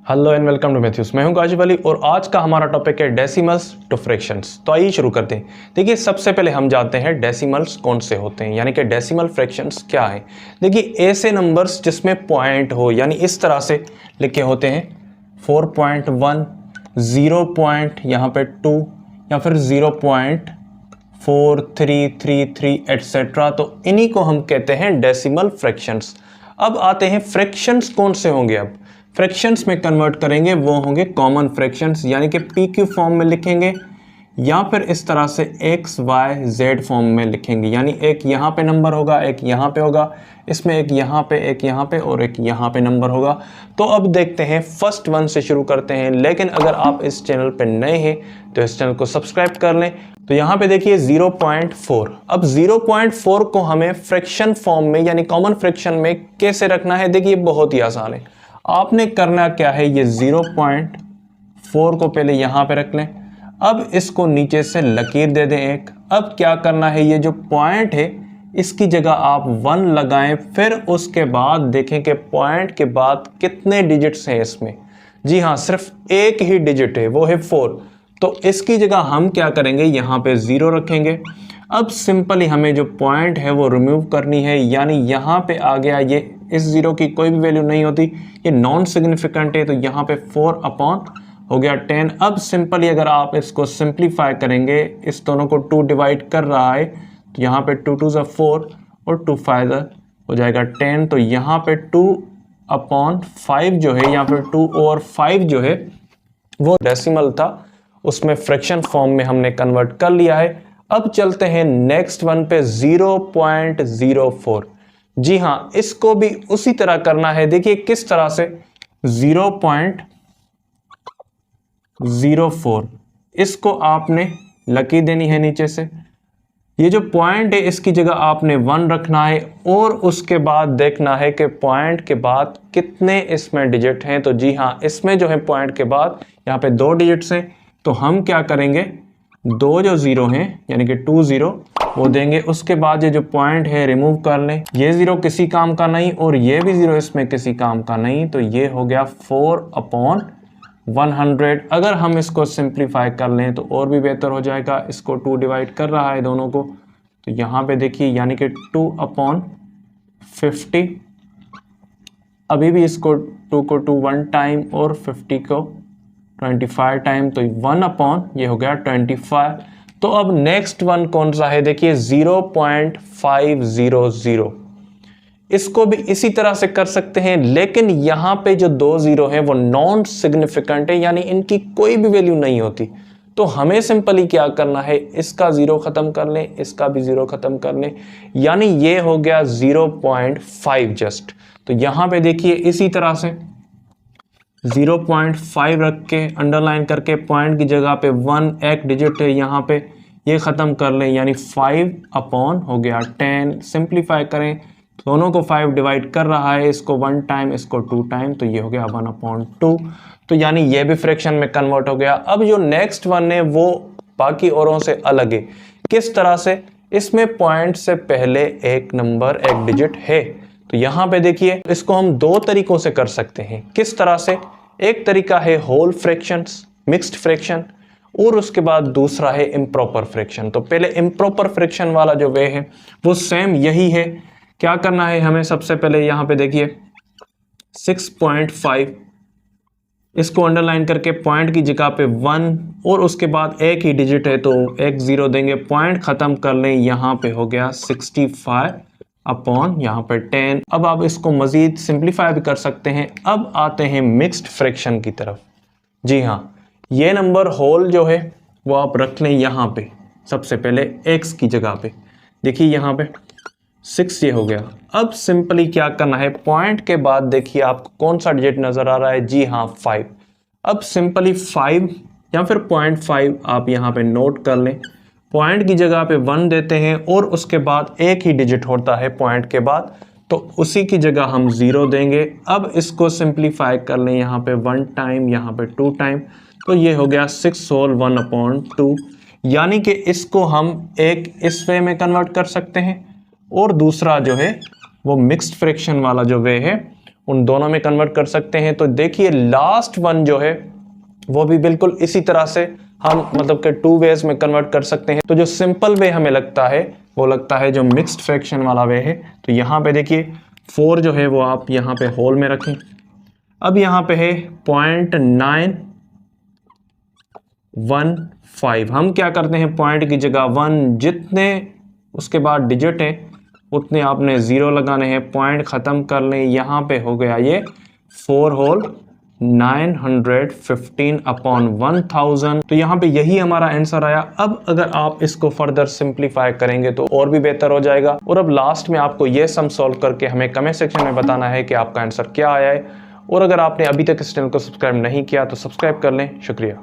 Hello and welcome to Mathews. मैं हूं काशिफ अली और आज का हमारा टॉपिक है डेसिमल्स टू फ्रैक्शंस। तो आइए शुरू करते हैं। देखिए, सबसे पहले हम जानते हैं डेसिमल्स कौन से होते हैं, यानी कि डेसिमल फ्रैक्शंस क्या है। देखिए, ऐसे नंबर्स जिसमें पॉइंट हो, यानी इस तरह से लिखे होते हैं 4.1, 0 पॉइंट यहाँ पे 2 या फिर 0.4333 एटसेट्रा। तो इन्हीं को हम कहते हैं डेसिमल फ्रैक्शंस। अब आते हैं फ्रैक्शंस कौन से होंगे। अब फ्रैक्शंस में कन्वर्ट करेंगे वो होंगे कॉमन फ्रैक्शंस, यानी कि पी क्यू फॉर्म में लिखेंगे या फिर इस तरह से एक्स वाई जेड फॉर्म में लिखेंगे। यानी एक यहाँ पे नंबर होगा, एक यहाँ पे होगा, इसमें एक यहाँ पे, एक यहाँ पे और एक यहाँ पे नंबर होगा। तो अब देखते हैं, फर्स्ट वन से शुरू करते हैं। लेकिन अगर आप इस चैनल पे नए हैं तो इस चैनल को सब्सक्राइब कर लें। तो यहाँ पे देखिए 0.4। अब 0.4 को हमें फ्रैक्शन फॉर्म में यानी कॉमन फ्रैक्शन में कैसे रखना है। देखिए, बहुत ही आसान है। आपने करना क्या है, ये 0.4 को पहले यहां पे रख लें। अब इसको नीचे से लकीर दे दें एक। अब क्या करना है, ये जो पॉइंट है इसकी जगह आप 1 लगाएं, फिर उसके बाद देखें कि पॉइंट के बाद कितने डिजिट्स हैं इसमें। जी हाँ, सिर्फ एक ही डिजिट है, वो है 4। तो इसकी जगह हम क्या करेंगे, यहाँ पे 0 रखेंगे। अब सिंपली हमें जो पॉइंट है वो रिमूव करनी है, यानी यहाँ पे आ गया, ये इस 0 की कोई भी वैल्यू नहीं होती, ये नॉन सिग्निफिकेंट है। तो यहाँ पे 4 अपॉन हो गया 10। अब सिंपली अगर आप इसको सिंप्लीफाई करेंगे, इस दोनों को 2 डिवाइड कर रहा है, तो यहाँ पे 2 2 4 और 2 5 हो जाएगा 10। तो यहाँ पे 2 अपॉन 5 जो है, या फिर 2 और 5 जो है वो डेसिमल था, उसमें फ्रैक्शन फॉर्म में हमने कन्वर्ट कर लिया है। अब चलते हैं नेक्स्ट वन पे, 0.04। जी हाँ, इसको भी उसी तरह करना है। देखिए किस तरह से, 0.04 इसको आपने लकी देनी है नीचे से। ये जो पॉइंट है इसकी जगह आपने 1 रखना है और उसके बाद देखना है कि पॉइंट के बाद कितने इसमें डिजिट हैं। तो जी हाँ, इसमें जो है पॉइंट के बाद यहाँ पे 2 डिजिट्स हैं। तो हम क्या करेंगे, 2 जो 0 हैं यानी कि 2 0 वो देंगे। उसके बाद ये जो पॉइंट है रिमूव कर लें। ये 0 किसी काम का नहीं और ये भी 0 इसमें किसी काम का नहीं। तो ये हो गया 4 अपॉन 100। अगर हम इसको सिंप्लीफाई कर लें तो और भी बेहतर हो जाएगा। इसको 2 डिवाइड कर रहा है दोनों को, तो यहाँ पे देखिए यानी कि 2 अपॉन 50। अभी भी इसको 2 को 2 1 टाइम और 50 को 25 टाइम, तो 1 अपॉन ये हो गया 25। तो अब नेक्स्ट वन कौन सा है, देखिए 0.500। इसको भी इसी तरह से कर सकते हैं, लेकिन यहां पे जो 2 0 हैं वो नॉन सिग्निफिकेंट है, यानी इनकी कोई भी वैल्यू नहीं होती। तो हमें सिंपली क्या करना है, इसका 0 खत्म कर लें, इसका भी 0 खत्म कर लें, यानी ये हो गया 0.5 जस्ट। तो यहां पे देखिए इसी तरह से 0.5 रख के अंडरलाइन करके पॉइंट की जगह पे 1 एक डिजिट है यहाँ पे, ये ख़त्म कर लें, यानी 5 अपॉन हो गया 10। सिंप्लीफाई करें, दोनों को 5 डिवाइड कर रहा है, इसको 1 टाइम, इसको 2 टाइम, तो ये हो गया 1/2। तो यानी ये भी फ्रैक्शन में कन्वर्ट हो गया। अब जो नेक्स्ट वन है वो बाकी औरों से अलग है। किस तरह से, इसमें पॉइंट से पहले एक नंबर, एक डिजिट है। तो यहाँ पे देखिए, इसको हम 2 तरीकों से कर सकते हैं। किस तरह से, एक तरीका है होल फ्रैक्शंस, मिक्स्ड फ्रैक्शन, और उसके बाद दूसरा है इम्प्रॉपर फ्रैक्शन। तो पहले इम्प्रॉपर फ्रैक्शन वाला जो वे है वो सेम यही है। क्या करना है हमें, सबसे पहले यहाँ पे देखिए 6.5, इसको अंडरलाइन करके पॉइंट की जगह पे 1 और उसके बाद एक ही डिजिट है तो एक 0 देंगे, पॉइंट खत्म कर लें, यहाँ पे हो गया 65 अपॉन यहाँ पर 10। अब आप इसको मजीद सिंप्लीफाई भी कर सकते हैं। अब आते हैं मिक्स्ड फ्रैक्शन की तरफ। जी हाँ, ये नंबर होल जो है वो आप रख लें यहाँ पे, सबसे पहले x की जगह पे। देखिए यहाँ पे 6 ये हो गया। अब सिंपली क्या करना है, पॉइंट के बाद देखिए आपको कौन सा डिजिट नजर आ रहा है, जी हाँ 5। अब सिंपली 5 या फिर 0.5 आप यहाँ पे नोट कर लें, पॉइंट की जगह पे 1 देते हैं और उसके बाद एक ही डिजिट होता है पॉइंट के बाद, तो उसी की जगह हम 0 देंगे। अब इसको सिंप्लीफाई कर लें, यहाँ पे 1 टाइम, यहाँ पे 2 टाइम, तो ये हो गया 6 होल 1/2। यानी कि इसको हम एक इस वे में कन्वर्ट कर सकते हैं और दूसरा जो है वो मिक्स्ड फ्रैक्शन वाला जो वे है उन दोनों में कन्वर्ट कर सकते हैं। तो देखिए लास्ट वन जो है वो भी बिल्कुल इसी तरह से हम मतलब कि 2 वेज में कन्वर्ट कर सकते हैं। तो जो सिंपल वे हमें लगता है वो लगता है जो मिक्स्ड फ्रैक्शन वाला वे है। तो यहाँ पे देखिए 4 जो है वो आप यहाँ पे होल में रखें। अब यहाँ पे है 0.915। हम क्या करते हैं, पॉइंट की जगह 1, जितने उसके बाद डिजिट हैं उतने आपने 0 लगाने हैं, पॉइंट ख़त्म कर लें। यहाँ पे हो गया ये 4 होल 915/1000। तो यहाँ पे यही हमारा आंसर आया। अब अगर आप इसको फर्दर सिंप्लीफाई करेंगे तो और भी बेहतर हो जाएगा। और अब लास्ट में आपको ये सम सॉल्व करके हमें कमेंट सेक्शन में बताना है कि आपका आंसर क्या आया है। और अगर आपने अभी तक इस चैनल को सब्सक्राइब नहीं किया तो सब्सक्राइब कर लें। शुक्रिया।